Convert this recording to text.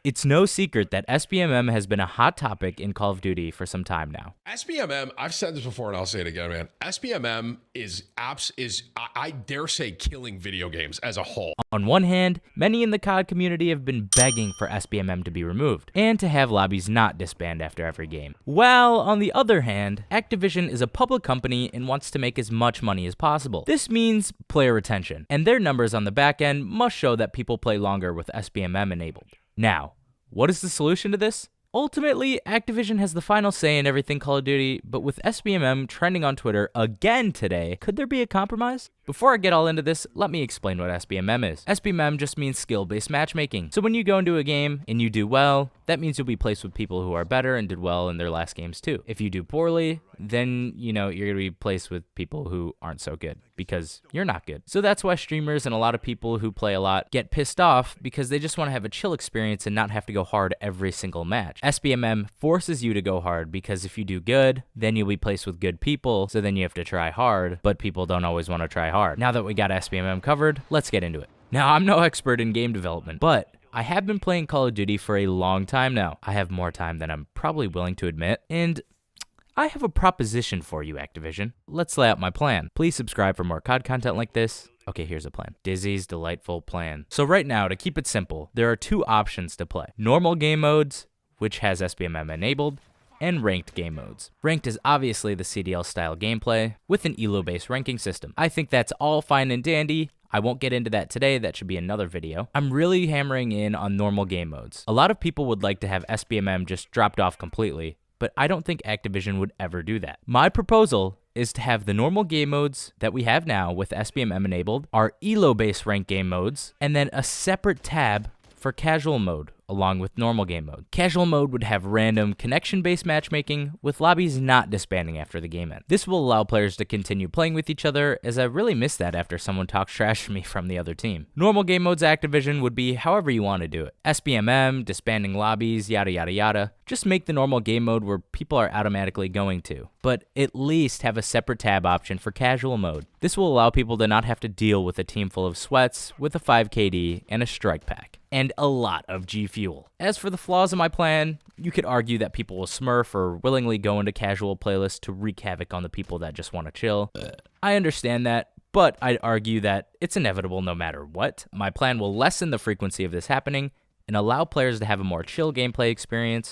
It's no secret that SBMM has been a hot topic in Call of Duty for some time now. SBMM, I've said this before and I'll say it again, man. SBMM is I dare say, killing video games as a whole. On one hand, many in the COD community have been begging for SBMM to be removed, and to have lobbies not disband after every game. While, on the other hand, Activision is a public company and wants to make as much money as possible. This means player retention, and their numbers on the back end must show that people play longer with SBMM enabled. Now, what is the solution to this? Ultimately, Activision has the final say in everything Call of Duty, but with SBMM trending on Twitter again today, could there be a compromise? Before I get all into this, let me explain what SBMM is. SBMM just means skill-based matchmaking. So when you go into a game and you do well, that means you'll be placed with people who are better and did well in their last games too. If you do poorly, then, you're going to be placed with people who aren't so good because you're not good. So that's why streamers and a lot of people who play a lot get pissed off because they just want to have a chill experience and not have to go hard every single match. SBMM forces you to go hard because if you do good, then you'll be placed with good people, so then you have to try hard, but people don't always want to try hard. Now that we got SBMM covered, let's get into it. Now, I'm no expert in game development, but I have been playing Call of Duty for a long time now. I have more time than I'm probably willing to admit, and I have a proposition for you, Activision. Let's lay out my plan. Please subscribe for more COD content like this. Okay, here's a plan. Dizzy's delightful plan. So right now, to keep it simple, there are two options to play. Normal game modes, which has SBMM enabled, and ranked game modes. Ranked is obviously the CDL style gameplay with an elo-based ranking system. I think that's all fine and dandy. I won't get into that today, that should be another video. I'm really hammering in on normal game modes. A lot of people would like to have SBMM just dropped off completely, but I don't think Activision would ever do that. My proposal is to have the normal game modes that we have now with SBMM enabled, our elo-based ranked game modes, and then a separate tab for casual mode, along with normal game mode. Casual mode would have random connection-based matchmaking, with lobbies not disbanding after the game ends. This will allow players to continue playing with each other, as I really miss that after someone talks trash to me from the other team. Normal game modes Activision would be however you want to do it. SBMM, disbanding lobbies, yada yada yada. Just make the normal game mode where people are automatically going to, but at least have a separate tab option for casual mode. This will allow people to not have to deal with a team full of sweats with a 5 KD and a strike pack, and a lot of G Fuel. As for the flaws of my plan, you could argue that people will smurf or willingly go into casual playlists to wreak havoc on the people that just want to chill. I understand that, but I'd argue that it's inevitable no matter what. My plan will lessen the frequency of this happening and allow players to have a more chill gameplay experience